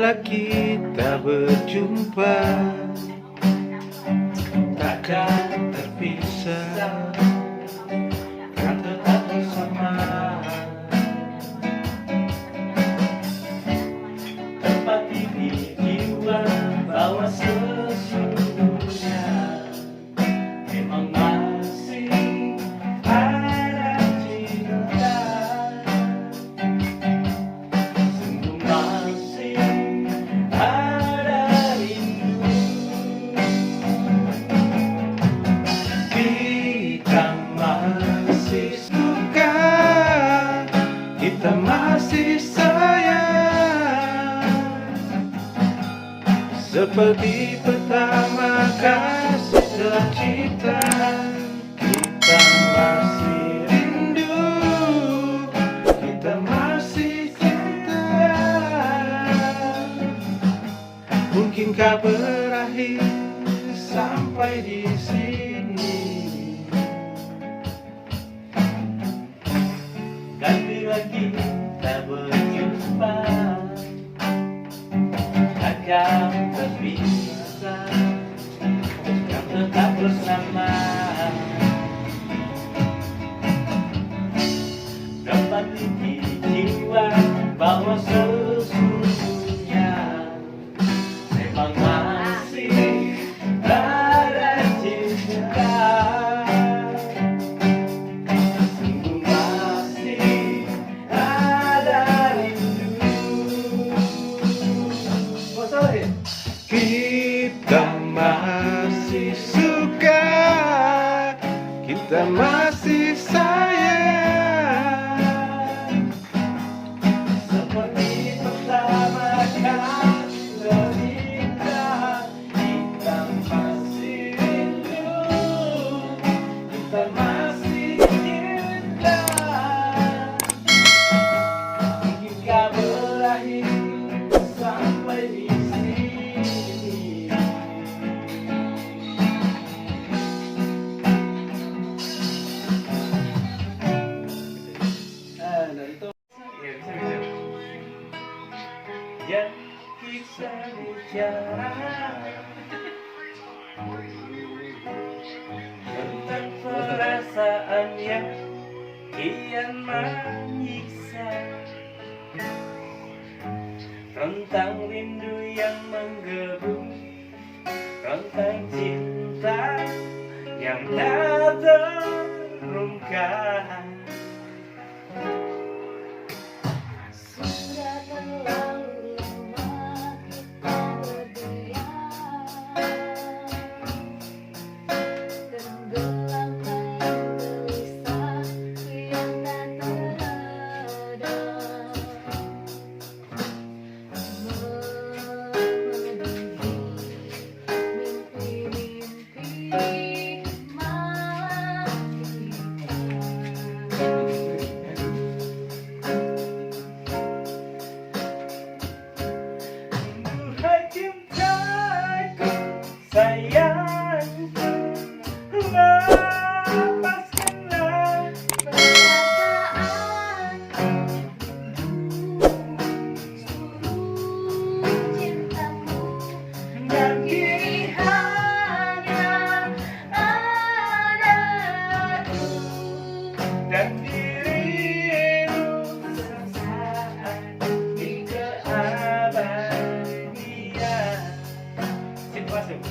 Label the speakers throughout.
Speaker 1: bila kita berjumpa, takkan terpisah, kan tetap bersama. Tempat ini jiwa bahwa sesungguhnya memang masih ada cinta, sungguh masih ada rindu. Kita masih suka, kita masih sayang, seperti pertama kasih tercipta. Kita masih rindu, kita masih cinta. Mungkinkah berakhir sampai di sini? Dan bila kita berjumpa, takkan terpisah, kan tetap bersama. Dapat di jiwa bahwa sesungguhnya memang masih ada cinta, sungguh masih ada rindu. Kita masih suka, kita masih sayang, seperti pertama kali terlintas. Kita masih rindu, kita masih cinta. Mungkinkah berakhir sampai di sini? Ya, bisa bicara tentang perasaan yang kian menyiksa, tentang rindu yang menggebu, tentang cinta yang tak terungkap.
Speaker 2: Sudah terlalu lama kita berdiam, tenggelam dalam gelisah yang tak teredam, memenuhi mimpi-mimpi malam kita.
Speaker 1: Duhai cintaku, sayangku, lepaskanlah
Speaker 2: Suruh cintamu
Speaker 1: dan kini
Speaker 2: hanya ada aku
Speaker 1: dan dirimu sesaat di keabadian. Sip, masuk.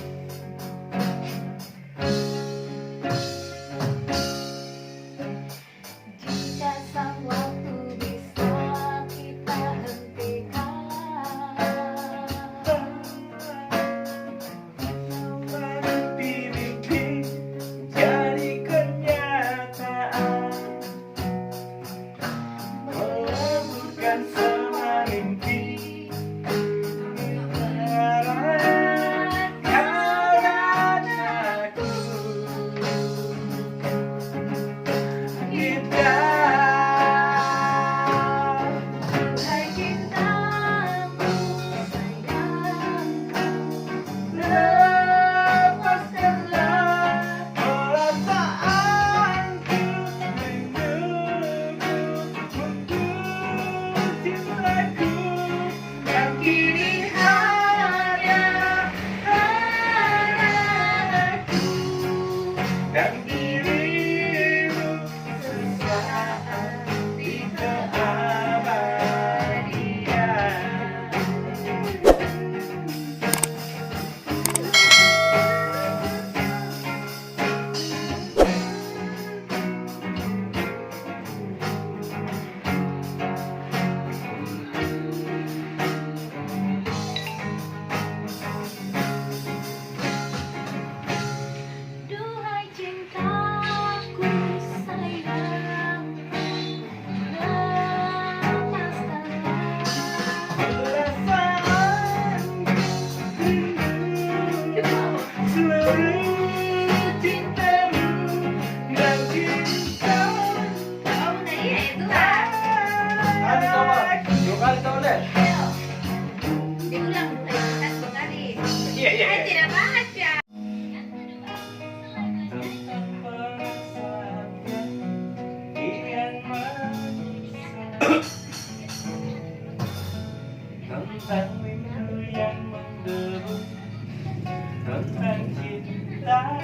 Speaker 1: cinta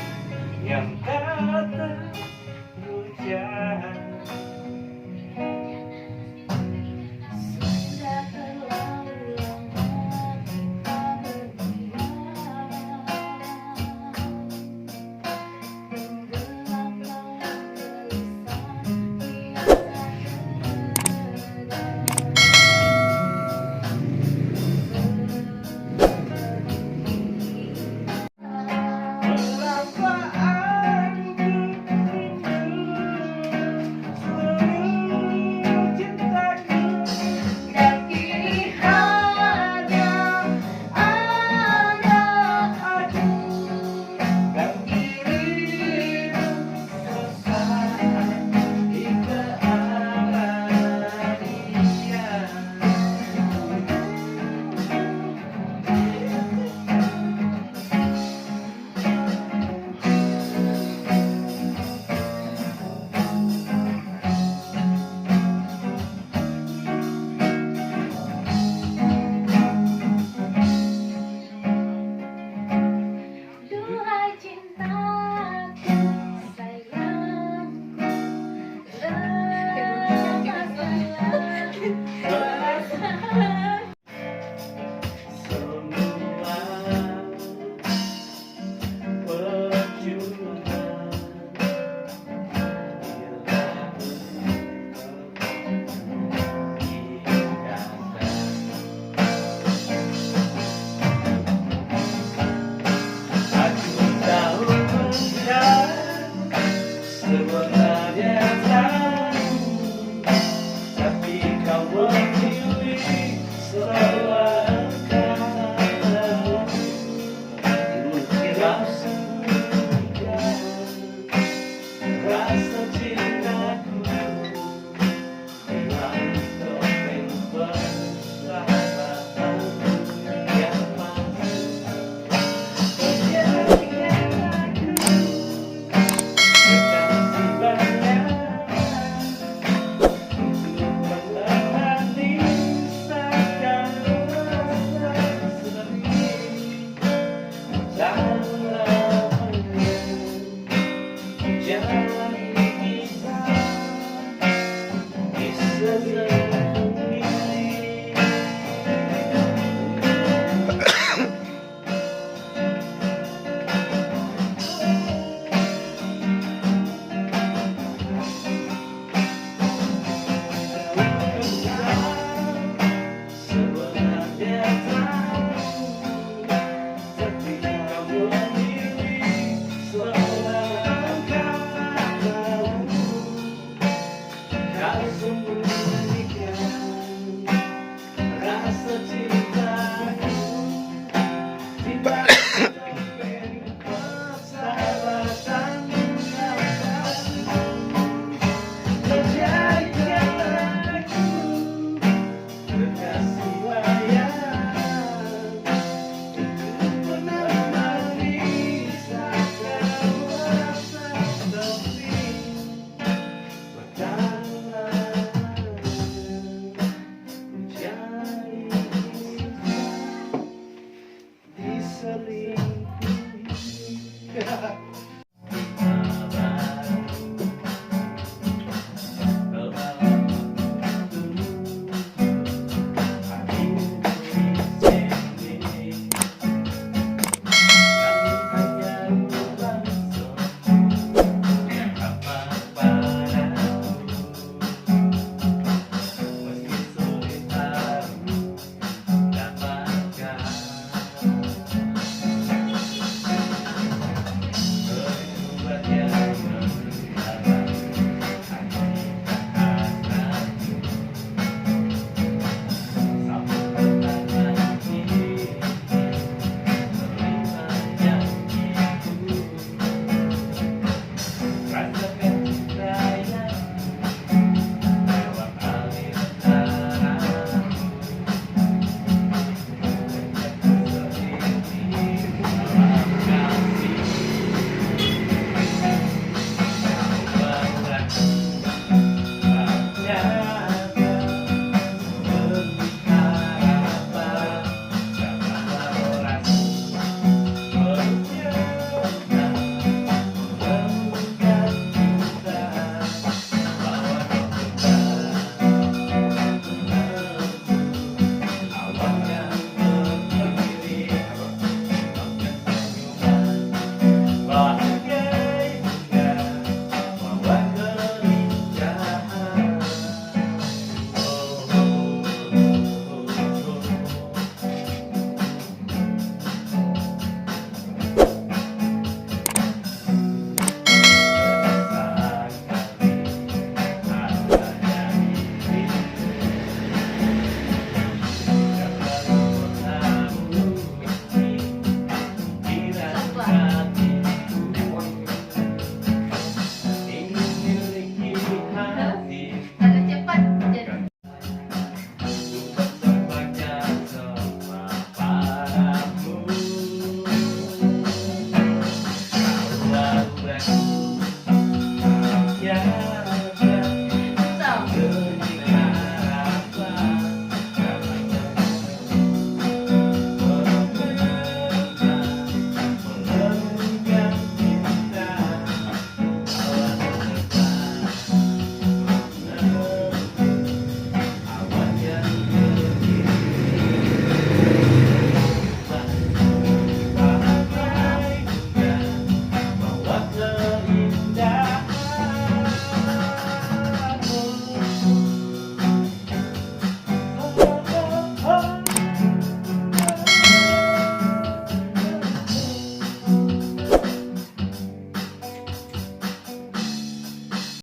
Speaker 1: yang tak terpuja.
Speaker 2: Sudah terlalu lama kita berdiam, tenggelamlah gelisah
Speaker 1: Mengapa aku seluruh cintaku
Speaker 2: dan kini hanya ada
Speaker 1: aku dan dirimu sesaat di keabadian.
Speaker 2: Duhai cintaku, sayangku, lepaskanlah
Speaker 1: Semua perjuangan aku tahu bukan sebenarnya tahu, tapi kau memilih selangkah rasa cintaku dalam topeng persahabatan yang masih menjadi aku. Terkasih banyak untuk menemani saat rasa sendiri. Janganlah jalani kisah di sendiri. Sebenarnya tahu, tapi kau memilih selangkah jauh. Kau sembunyikan rasa cintaku di balik topeng persahabatan yang palsu. Menjadikan aku kekasih wayang untuk menemani saat kau rasa sepi. Berjalanlah menjadi kisah diselingkuhi.